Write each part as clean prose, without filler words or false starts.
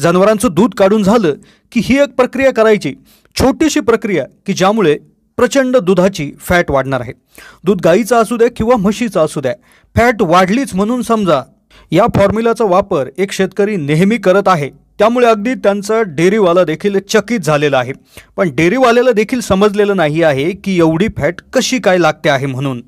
जनावरांचं दूध काढून झालं की ही एक प्रक्रिया करायची, छोटीशी प्रक्रिया की ज्यामुळे प्रचंड दुधाची फॅट वाढणार आहे। दूध गाईचं असू द्या किंवा म्हशीचं असू द्या, फॅट वाढलीच म्हणून समजा। या फॉर्म्युलाचा वापर एक शेतकरी नेहमी करत आहे, त्यामुळे अगदी त्यांचा डेअरीवाला देखील चकित झालेला आहे। पण डेअरीवाल्याला देखील समजलेलं नाही आहे की एवढी फॅट कशी काय लागते आहे म्हणून।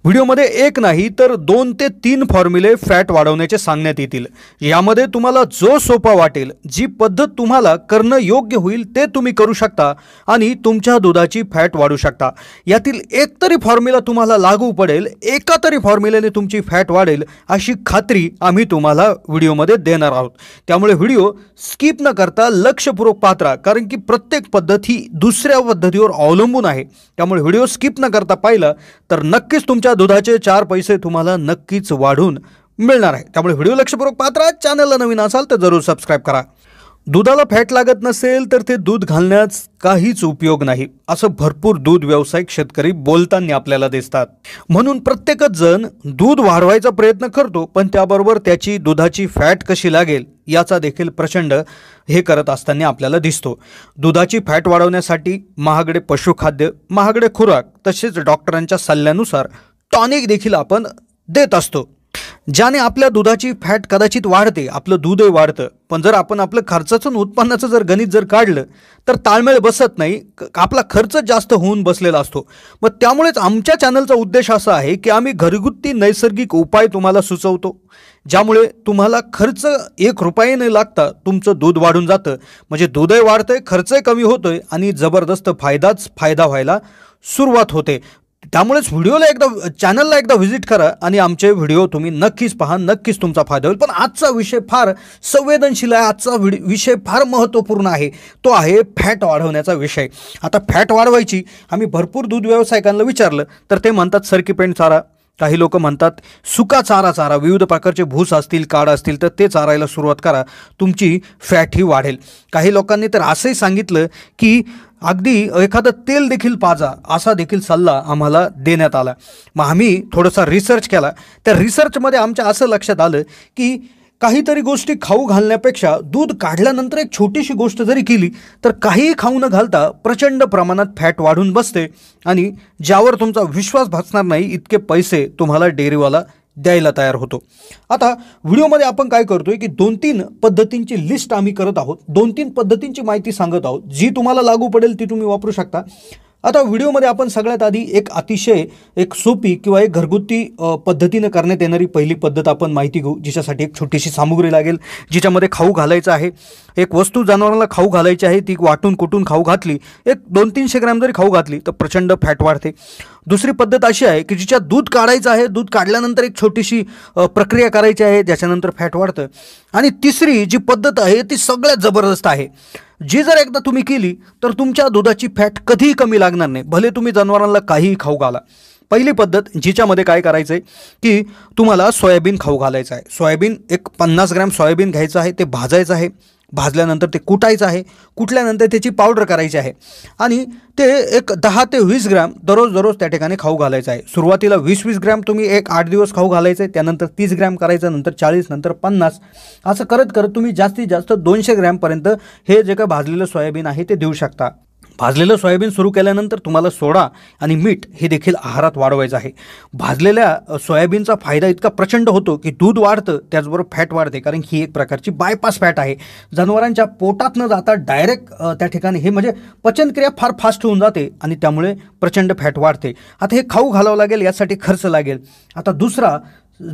व्हिडिओमध्ये एक नाही तर 2 ते 3 फॉर्म्युले फॅट वाढवण्याचे सांगण्यात येतील। यामध्ये तुम्हाला जो सोपा वाटेल, जी पद्धत तुम्हाला करणं योग्य होईल ते तुम्ही करू शकता आणि तुमच्या दुधाची फॅट वाढवू शकता। यातील एक तरी फॉर्म्युला तुम्हाला लागू पडेल, एका तरी फॉर्म्युल्याने तुमची फॅट वाढेल अशी खात्री आम्ही तुम्हाला व्हिडिओमध्ये देणार आहोत। त्यामुळे व्हिडिओ स्किप न करता लक्षपूर्वक पाहत राहा, कारण की प्रत्येक पद्धत ही दुसऱ्या पद्धतीवर अवलंबून आहे। त्यामुळे व्हिडिओ स्किप न करता पाहिला तर नक्कीच तुमच्या दुधाचे 4 पैसे तुम्हाला नक्कीच वाढून मिळणार आहे। त्यामुळे व्हिडिओ लक्षपूर्वक पाहत राहा। चॅनलला नवीन असाल तर जरूर सबस्क्राइब करा। दुधाला फॅट लागत नसेल तर ते दूध घालण्यास काहीच उपयोग नाही, असं भरपूर दूध व्यावसायिक शेतकरी बोलताना आपल्याला दिसतात। म्हणून प्रत्येकच जण दूध वाढवायचा प्रयत्न करतो, पण त्याबरोबर त्याची दुधाची फॅट कशी लागेल याचा देखील प्रचंड हे करत असताना आपल्याला दिसतो। दुधाची फॅट वाढवण्यासाठी महागडे पशुखाद्य, महागडे खुराक तसेच डॉक्टरांच्या सल्ल्यानुसार टॉनिक देखील आपण देत असतो, ज्याने आपल्या दुधाची फॅट कदाचित वाढते, आपलं दूधही वाढतं। पण जर आपण आपलं खर्चाचं उत्पन्नाचं जर गणित जर काढलं तर ताळमेळ बसत नाही, आपला खर्च जास्त होऊन बसलेला असतो। मग त्यामुळेच आमच्या चॅनलचा उद्देश असा आहे की आम्ही घरगुती नैसर्गिक उपाय तुम्हाला सुचवतो, ज्यामुळे तुम्हाला खर्च 1 रुपया न लागता तुमचं दूध वाढून जातं। म्हणजे दूधही वाढतंय, खर्चही कमी होतोय आणि जबरदस्त फायदा व्हायला सुरुवात होते। त्यामुळेच चॅनलला एकदा व्हिजिट करा आणि आमचे व्हिडिओ तुम्ही नक्कीच पहा, नक्कीच तुमचा फायदा होईल। पण आजचा विषय फार संवेदनशील आहे, आजचा विषय फार महत्त्वपूर्ण आहे, तो आहे फॅट वाढवण्याचा विषय। आता फॅट वाढवायची आम्ही भरपूर दूध व्यावसायिकांना विचारलं तर ते म्हणतात सरकी पेंड चारा, काही लोक म्हणतात सुका चारा, विविध प्रकारचे भूस असतील, काड असतील तर ते चारायला सुरुवात करा, तुमची फॅट ही वाढेल। काही लोकांनी तर असंही सांगितलं की अगदी एखादं तेल देखील पाजा, असा देखील सल्ला आम्हाला देण्यात आला। मग आम्ही थोडासा रिसर्च केला। त्या रिसर्चमध्ये आमच्या असं लक्षात आलं की काहीतरी गोष्टी खाऊ घालण्यापेक्षा दूध काढल्यानंतर एक छोटीशी गोष्ट जरी केली तर काहीही खाऊ न घालता प्रचंड प्रमाणात फॅट वाढून बसते आणि ज्यावर तुमचा विश्वास बसणार नाही इतके पैसे तुम्हाला डेअरीवाला द्यायला तयार होतो। आता व्हिडिओमध्ये आपण काय करतोय की 2-3 पद्धतींची लिस्ट आम्ही करत आहोत, 2-3 पद्धतींची माहिती सांगत आहोत, जी तुम्हाला लागू पडेल ती तुम्ही वापरू शकता। आता व्हिडिओमध्ये आपण सगळ्यात आधी एक अतिशय सोपी किंवा एक घरगुती पद्धतीने करण्यात येणारी पहिली पद्धत आपण माहिती घेऊ, जिच्यासाठी एक छोटीशी सामुग्री लागेल, जिच्यामध्ये खाऊ घालायचं आहे। एक वस्तू जनावरांना खाऊ घालायची आहे, ती वाटून कुटून खाऊ घातली, एक 200-300 ग्रॅम जरी खाऊ घातली तर प्रचंड फॅट वाढते। दुसरी पद्धत अशी आहे की जिच्यात दूध काढायचं आहे, दूध काढल्यानंतर एक छोटीशी प्रक्रिया करायची आहे, ज्याच्यानंतर फॅट वाढतं। आणि तिसरी जी पद्धत आहे ती सगळ्यात जबरदस्त आहे, जी जर एकदा तुम्ही केली तर तुमच्या दुधाची फॅट कधीही कमी लागणार नाही, भले तुम्ही जनावरांना काहीही खाऊ घाला। पहिली पद्धत जिच्यामध्ये काय करायचं आहे की तुम्हाला सोयाबीन खाऊ घालायचं आहे। सोयाबीन एक 50 ग्रॅम सोयाबीन घ्यायचं आहे, ते भाजायचं आहे, भाजल्यानंतर ते कुटायचं आहे, कुटल्यानंतर त्याची पावडर करायची आहे आणि ते एक 10 ते 20 ग्रॅम दररोज त्या ठिकाणी खाऊ घालायचं आहे। सुरुवातीला 20-20 ग्रॅम तुम्ही एक 8 दिवस खाऊ घालायचं आहे, त्यानंतर 30 ग्रॅम करायचं, नंतर 40, नंतर 50, असं करत करत तुम्ही जास्तीत जास्त 200 ग्रॅमपर्यंत हे जे काय भाजलेलं सोयाबीन आहे ते देऊ शकता। भाजलेलं सोयाबीन सुरू केल्यानंतर तुम्हाला सोडा आणि मीठ हे देखील आहारात वाढवायचं आहे। भाजलेल्या सोयाबीनचा फायदा इतका प्रचंड होतो की दूध वाढतं, त्याचबरोबर फॅट वाढते, कारण ही एक प्रकारची बायपास फॅट आहे। जनावरांच्या पोटात न जाता डायरेक्ट त्या ठिकाणी हे म्हणजे पचनक्रिया फार फास्ट होऊन जाते आणि त्यामुळे प्रचंड फॅट वाढते। आता हे खाऊ घालावं लागेल, यासाठी खर्च लागेल। आता दुसरा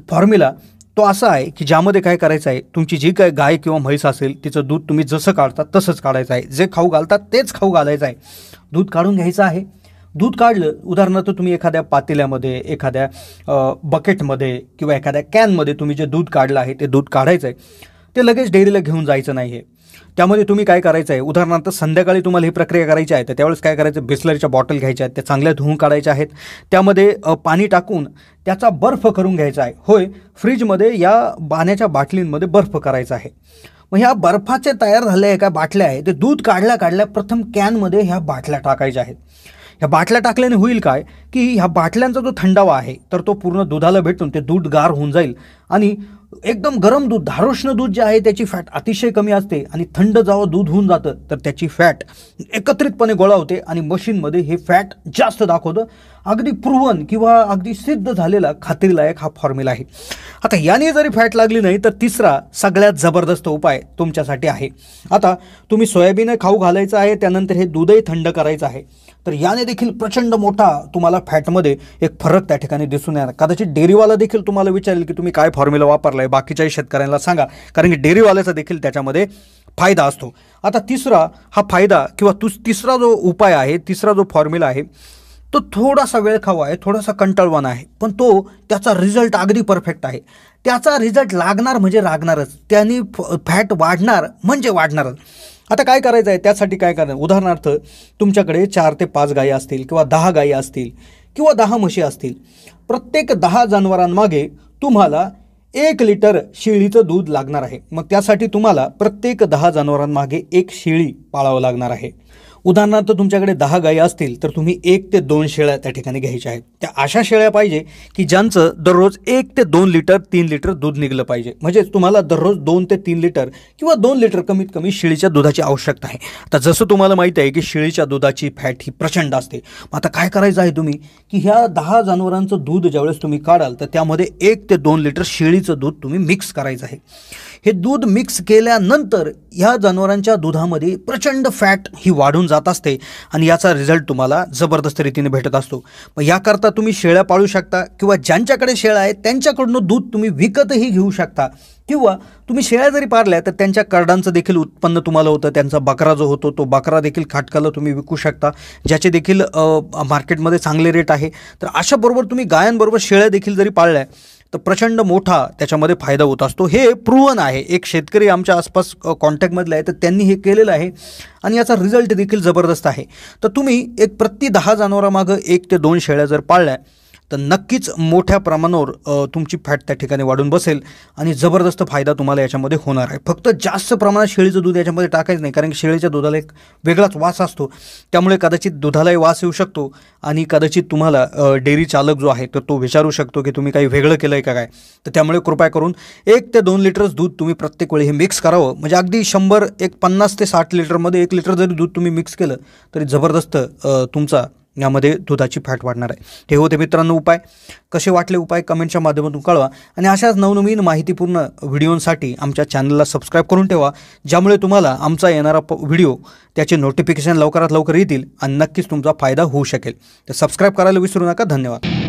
फॉर्म्युला तो असा आहे की ज्यामध्ये काय करायचं आहे, तुमची जी काय गाय किंवा म्हैस असेल तिचं दूध तुम्ही जसं काढता तसंच काढायचं आहे, जे खाऊ घालतात तेच खाऊ घालायचं आहे। दूध काढून घ्यायचं आहे, दूध काढलं उदाहरणार्थ तुम्ही एखाद्या पातेल्यामध्ये, एखाद्या बकेटमध्ये किंवा एखाद्या कॅनमध्ये तुम्ही जे दूध काढलं आहे ते दूध काढायचं आहे, ते लगेच डेअरीला घेऊन जायचं नाही आहे। त्यामध्ये तुम्ही काय करायचं आहे, उदाहरणार्थ संध्याकाळी तुम्हाला ही प्रक्रिया करायची आहे तर त्यावेळेस काय करायचं, बिस्लरीच्या बॉटल घ्यायच्या आहेत, त्या चांगल्या धुवून काढायच्या आहेत, त्यामध्ये पाणी टाकून त्याचा बर्फ करून घ्यायचा आहे। होय, फ्रीजमध्ये या पाण्याच्या बाटलींमध्ये बर्फ करायचा आहे। मग ह्या बर्फाचे तयार झालेल्या एका बाटल्या आहे, ते दूध काढल्या प्रथम कॅनमध्ये ह्या बाटल्या टाकायच्या आहेत। ह्या बाटल्या टाकल्याने होईल काय की ह्या बाटल्यांचा जो थंडावा आहे तर तो पूर्ण दुधाला भेटून ते दूध गार होऊन जाईल आणि एकदम गरम दूध, धारोष्ण दूध जे आहे त्याची फॅट अतिशय कमी असते आणि थंड जेव्हा दूध होऊन जातं तर त्याची फॅट एकत्रितपणे गोळा होते आणि मशीनमध्ये हे फॅट जास्त दाखवतं. अगदी प्रूव्हन किंवा अगदी सिद्ध झालेला खात्रीलायक हा फॉर्म्युला आहे. आता याने जरी फॅट लागली नाही तर तिसरा सगळ्यात जबरदस्त उपाय तुमच्यासाठी आहे. आता तुम्ही सोयाबीन खाऊ घालायचं आहे, त्यानंतर हे दूधही थंड करायचं आहे, तर याने देखील प्रचंड मोठा तुम्हाला फॅटमध्ये एक फरक त्या ठिकाणी दिसून येणार. कदाचित डेअरीवाला देखील तुम्हाला विचारेल की तुम्ही काय फॉर्म्युला वापरला आहे, बाकीच्याही शेतकऱ्यांना सांगा, कारण की डेअरीवाल्याचा देखील त्याच्यामध्ये फायदा असतो. आता तिसरा हा फायदा किंवा तिसरा जो उपाय आहे, तिसरा जो फॉर्म्युला आहे तो थोडासा वेळ खावा आहे, थोडासा कंटाळवाणा आहे, पण त्याचा रिझल्ट अगदी परफेक्ट आहे. त्याचा रिझल्ट लागणार म्हणजे लागणारच, त्याने फॅट वाढणार म्हणजे वाढणारच. आता काय करायचं आहे, त्यासाठी काय करायचं, उदाहरणार्थ तुमच्याकडे 4 ते 5 गायी असतील किंवा 10 गायी असतील किंवा 10 म्हशी असतील. प्रत्येक 10 जनावरांमागे तुम्हाला 1 लिटर शेळीचं दूध लागणार आहे. मग त्यासाठी तुम्हाला प्रत्येक 10 जनावरांमागे 1 शेळी पाळावं लागणार आहे. उदाहरणार्थ तुमच्याकडे 10 गायी असतील तर तुम्ही 1 ते 2 शेळ्या त्या ठिकाणी घ्यायच्या आहेत. त्या अशा शेळ्या पाहिजे की ज्यांचं दररोज 1 ते 2 लिटर 3 लिटर दूध निघलं पाहिजे. म्हणजे तुम्हाला दररोज 2 ते 3 लिटर किंवा 2 लिटर कमीत कमी शेळीच्या दुधाची आवश्यकता आहे. आता जसं तुम्हाला माहिती आहे की शेळीच्या दुधाची फॅट ही प्रचंड असते. मग आता काय करायचं आहे तुम्ही की ह्या 10 जनावरांचं दूध ज्यावेळेस तुम्ही काढाल तर त्यामध्ये 1 ते 2 लिटर शेळीचं दूध तुम्ही मिक्स करायचं आहे. हे दूध मिक्स केल्यानंतर ह्या जनावरांच्या दुधामध्ये प्रचंड फॅट ही वाढून जात असते आणि याचा रिझल्ट तुम्हाला जबरदस्त रीतीने भेटत असतो. मग याकरता तुम्ही शेळ्या पाळू शकता किंवा ज्यांच्याकडे शेळ्या आहेत त्यांच्याकडून दूध तुम्ही विकतही घेऊ शकता, किंवा तुम्ही शेळ्या जरी पाळल्या तर त्यांच्या करडांचं देखील उत्पन्न तुम्हाला होतं. त्यांचा बकरा जो होतो तो बकरा देखील खाटकाला तुम्ही विकू शकता, ज्याचे देखील मार्केटमध्ये चांगले रेट आहे. तर अशाबरोबर तुम्ही गायांबरोबर शेळ्या देखील जरी पाळल्या तर प्रचंड मोठा त्याच्यामध्ये फायदा होत असतो. हे प्रूव्हन आहे. एक शेतकरी आमच्या आसपास कॉन्टॅक्टमधला आहे तर त्यांनी हे केलेलं आहे आणि याचा रिझल्ट देखील जबरदस्त आहे. तर तुम्ही एक प्रति 10 जनावरांमागं 1 ते 2 शेळ्या जर पाळल्या तर नक्कीच मोठ्या प्रमाणावर तुमची फॅट त्या ठिकाणी वाढून बसेल आणि जबरदस्त फायदा तुम्हाला याच्यामध्ये होणार आहे. फक्त जास्त प्रमाणात शेळीचं दूध याच्यामध्ये टाकायचं नाही, कारण की शेळीच्या दुधाला एक वेगळाच वास असतो, त्यामुळे कदाचित दुधालाही वास येऊ शकतो आणि कदाचित तुम्हाला डेअरी चालक जो आहे तर तो विचारू शकतो की तुम्ही काही वेगळं केलं आहे का काय. तर त्यामुळे कृपया करून 1 ते 2 लिटरच दूध तुम्ही प्रत्येक वेळी हे मिक्स करावं. म्हणजे अगदी 100 एक 50 ते 60 लिटरमध्ये 1 लिटर जरी दूध तुम्ही मिक्स केलं तरी जबरदस्त तुमचा यामध्ये दुधाची फॅट वाढणार आहे. हे होते मित्रांनो उपाय. कसे वाटले उपाय कमेंटच्या माध्यमातून कळवा आणि अशाच नवनवीन माहितीपूर्ण व्हिडिओंसाठी आमच्या चॅनलला सबस्क्राईब करून ठेवा, ज्यामुळे तुम्हाला आमचा येणारा व्हिडिओ त्याचे नोटिफिकेशन लवकरात लवकर येतील आणि नक्कीच तुमचा फायदा होऊ शकेल. तर सबस्क्राईब करायला विसरू नका. धन्यवाद.